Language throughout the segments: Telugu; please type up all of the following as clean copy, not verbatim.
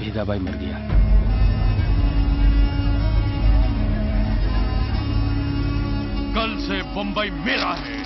भेदाबाई मर गया। कल से बंबई मेरा है।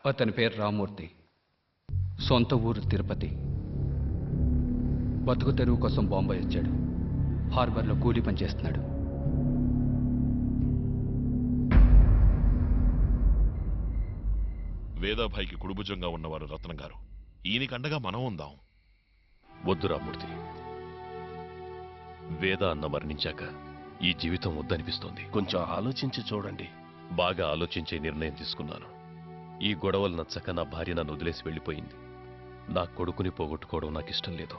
అతని పేరు రామూర్తి. సొంత ఊరు తిరుపతి. బతుకు తెరువు కోసం బాంబే వచ్చాడు. హార్బర్లో కూలీ పనిచేస్తున్నాడు. వేదాభాయికి కుడుభుజంగా ఉన్నవారు రత్నం గారు. ఈయనకి అండగా మనం ఉందాం. వద్దు రామూర్తి. వేద అన్న మరణించాక ఈ జీవితం వద్దనిపిస్తోంది. కొంచెం ఆలోచించి చూడండి. బాగా ఆలోచించే నిర్ణయం తీసుకున్నాను. ఈ గొడవలు నచ్చక నా భార్య నన్ను వదిలేసి వెళ్ళిపోయింది. నా కొడుకుని పోగొట్టుకోవడం నాకు ఇష్టం లేదు.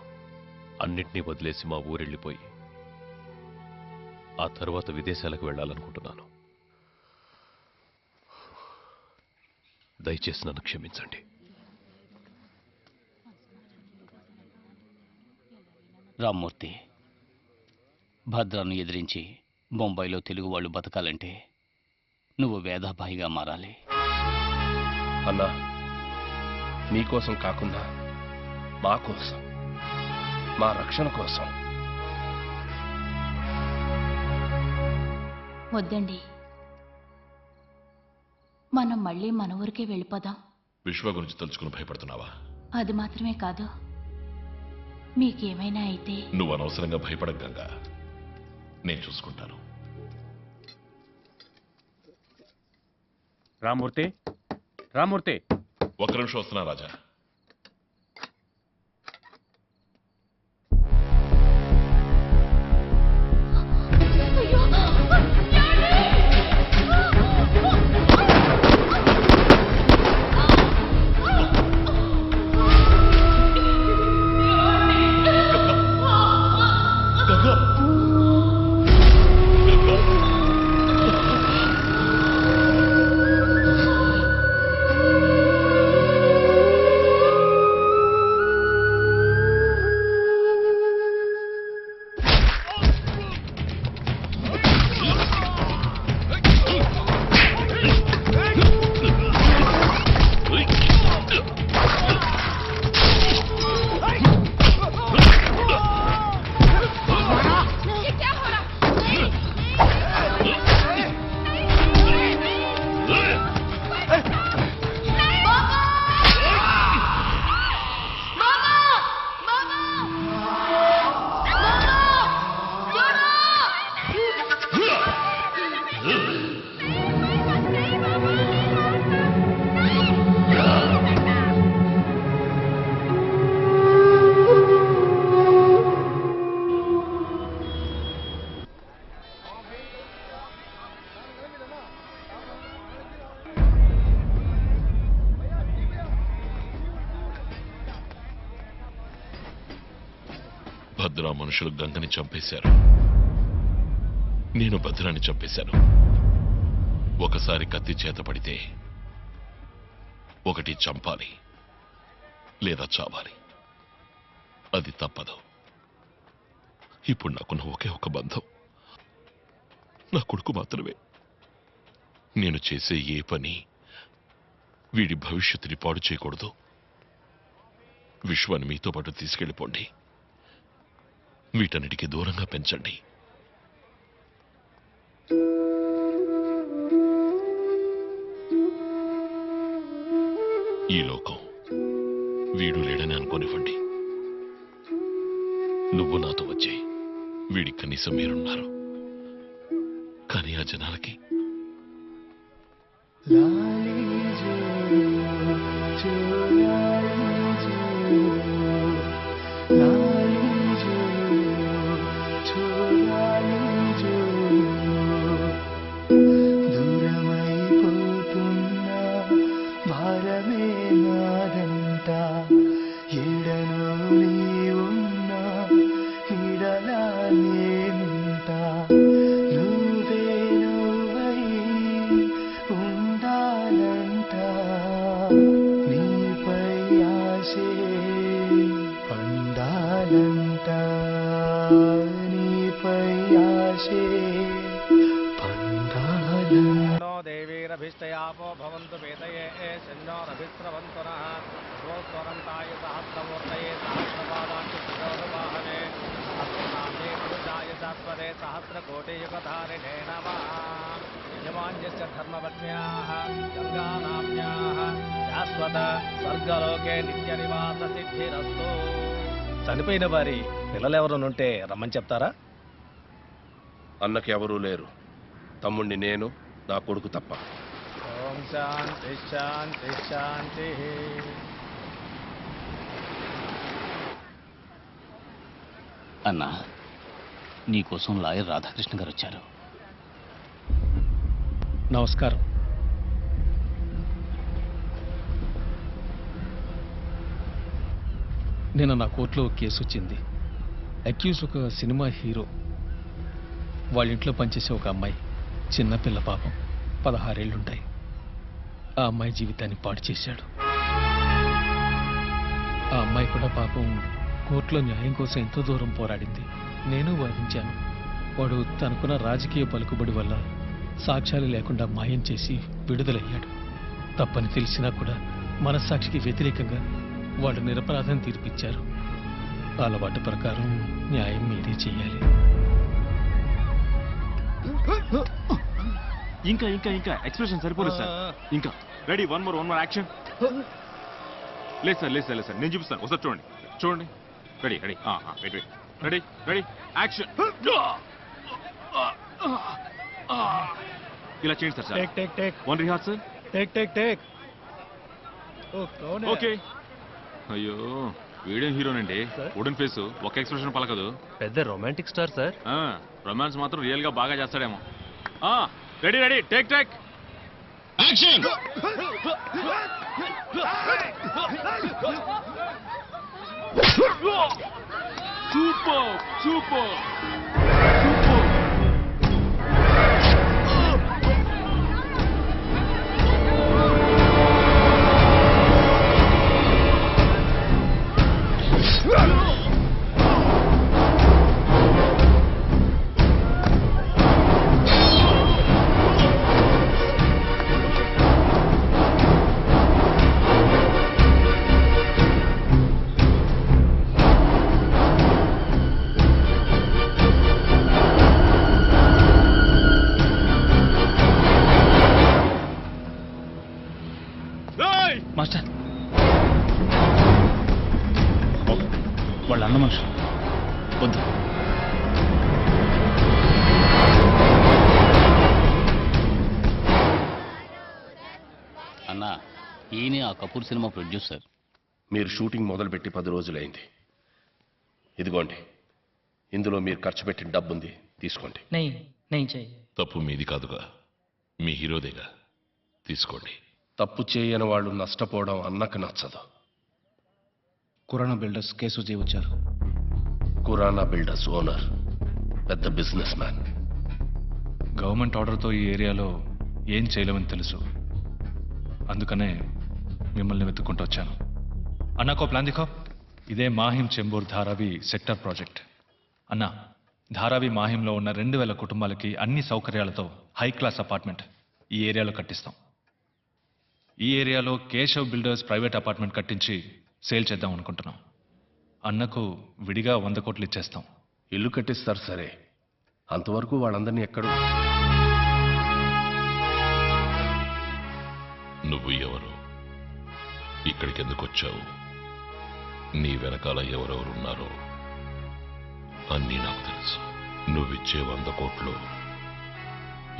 అన్నిటినీ వదిలేసి మా ఊరెళ్ళిపోయి ఆ తర్వాత విదేశాలకు వెళ్ళాలనుకుంటున్నాను. దయచేసి నన్ను క్షమించండి. రామ్మూర్తి, భద్రాను ఎదిరించి బొంబాయిలో తెలుగు వాళ్ళు బతకాలంటే నువ్వు వేదాబాయిగా మారాలి. అన్నా, మీకోసం కాకుండా మా కోసం, మా రక్షణ కోసం. వద్దండి, మనం మళ్ళీ మన ఊరికే వెళ్ళిపోదాం. విశ్వ గురించి తలుచుకుని భయపడుతున్నావా? అది మాత్రమే కాదు, మీకేమైనా అయితే. నువ్వు అనవసరంగా భయపడకు గంగా, నేను చూసుకుంటాను. రామూర్తి, రామూర్తి, ఒక్క నిమిషం వస్తున్నా రాజా. భద్రా మనుషులు గంగని చంపేశారు. నేను భద్రాన్ని చంపేశాను. ఒకసారి కత్తి చేత పడితే ఒకటి చంపాలి లేదా చావాలి. అది తప్పదు. ఇప్పుడు నాకున్న ఒకే ఒక బంధం నా కొడుకు మాత్రమే. నేను చేసే ఏ పని వీడి భవిష్యత్తుని పాడు చేయకూడదు. విశ్వాన్ని మీతో పాటు తీసుకెళ్ళిపోండి. వీటన్నిటికీ దూరంగా పెంచండి. ఈ లోకం వీడు లేడని అనుకోనివ్వండి. నువ్వు నాతో వచ్చే వీడికి కనీసం మీరున్నారు. కానీ ఆ జనాలకి దేవీరభిష్టయాపో భవంతు వేదయే శన్నోరభిస్రవంతునః స్వస్వరంతాయ సహస్రమూర్తయే సహస్రపాదాంచ శిరోరువాహనే సహస్రనామ్నే పురుషాయ శాశ్వతే సహస్రకోటియుగధారిణే నమః. యజమాన్యస్య ధర్మపత్న్యాః గంగానామ్యాః శాశ్వత స్వర్గలోకే నిత్యనివాస సిద్ధిరస్తు. చనిపోయిన వారి పిల్లలెవరునుంటే రమ్మని చెప్తారా? అన్నకి ఎవరూ లేరు. తమ్ముణ్ణి నేను, నా కొడుకు తప్ప. ఓం శాంతి శాంతి శాంతి. అన్నా, నీకోసం లాయర్ రాధాకృష్ణ గారు వచ్చారు. నమస్కారం. నిన్న నా కోర్టులో ఒక కేసు వచ్చింది. అక్యూజ్ ఒక సినిమా హీరో. వాళ్ళ ఇంట్లో పనిచేసే ఒక అమ్మాయి, చిన్నపిల్ల, పాపం 16 ఏళ్ళుంటాయి. ఆ అమ్మాయి జీవితాన్ని పాడు చేశాడు. ఆ అమ్మాయి కూడా పాపం కోర్టులో న్యాయం కోసం ఎంతో దూరం పోరాడింది. నేను వాదించాను. వాడు తనకున్న రాజకీయ పలుకుబడి వల్ల సాక్ష్యాలు లేకుండా మాయం చేసి విడుదలయ్యాడు. తప్పని తెలిసినా కూడా మనస్సాక్షికి వ్యతిరేకంగా వాళ్ళు నిరపరాధం తీర్పిచ్చారు. అలవాటు ప్రకారం న్యాయం మీరే చేయాలి. ఇంకా ఇంకా ఇంకా ఎక్స్ప్రెషన్ సరిపోలేదు సార్. ఇంకా రెడీ, వన్ మోర్ యాక్షన్. లేదు సార్, లేదు సార్, లేదు సార్, నేను చూపిస్తాను. ఒకసారి చూడండి, చూడండి. Ready ready wait wait, ready ready action. ఇలా చేయండి sir. Take take take one rehearsal. Take take take. Okay. అయ్యో, వీడియో హీరోనండి. వుడెన్ ఫేస్, ఒక ఎక్స్ప్రెషన్ పలకదు. పెద్ద రొమాంటిక్ స్టార్ సార్. రొమాన్స్ మాత్రం రియల్ గా బాగా చేస్తాడేమో. Ready ready take take action. Super super. Master, వాళ్ళ అన్న మనుషులు వద్దు. అన్నా, ఈయనే ఆ కపూర్ సినిమా ప్రొడ్యూసర్. మీరు షూటింగ్ మొదలుపెట్టి 10 రోజులైంది. ఇదిగోండి, ఇందులో మీరు ఖర్చు పెట్టిన డబ్బుంది, తీసుకోండి. తప్పు మీది కాదుగా, మీ హీరోదేగా, తీసుకోండి. తప్పు చేయని వాళ్ళు నష్టపోవడం అన్నకు నచ్చదు. కురానా బిల్డర్స్ కేసు వచ్చారు. కురానా బిల్డర్స్ ఓనర్ పెద్ద బిజినెస్ మ్యాన్. గవర్నమెంట్ ఆర్డర్తో ఈ ఏరియాలో ఏం చేయలేమని తెలుసు. అందుకనే మిమ్మల్ని వెతుక్కుంటూ వచ్చాను. అన్నాకో ప్లాన్ దిఖో. ఇదే మాహిం చెంబూర్ ధారావి సెక్టర్ ప్రాజెక్ట్. అన్నా, ధారావి మాహింలో ఉన్న 2000 కుటుంబాలకి అన్ని సౌకర్యాలతో హై క్లాస్ అపార్ట్మెంట్ ఈ ఏరియాలో కట్టిస్తాం. ఈ ఏరియాలో కేశవ్ బిల్డర్స్ ప్రైవేట్ అపార్ట్మెంట్ కట్టించి సేల్ చేద్దాం అనుకుంటున్నాం. అన్నకు విడిగా 100 కోట్లు ఇచ్చేస్తాం. ఇల్లు కట్టిస్తారు సరే, అంతవరకు వాళ్ళందరినీ ఎక్కడో. నువ్వు ఎవరు? ఇక్కడికి ఎందుకు వచ్చావు? నీ వెనకాల ఎవరెవరున్నారో అన్నీ నాకు తెలుసు. నువ్విచ్చే 100 కోట్లు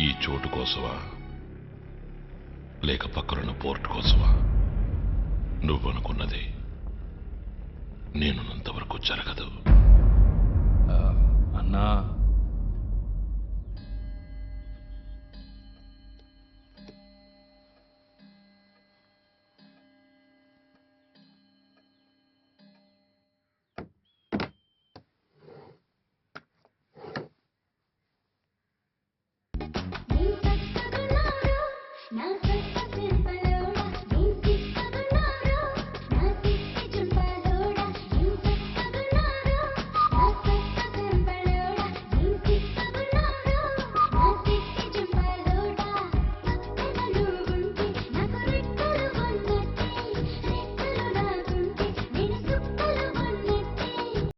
ఈ చోటు కోసమా లేక పక్కనున్న పోర్ట్ కోసమా? నువ్వనుకున్నది నేనున్నంతవరకు జరగదు.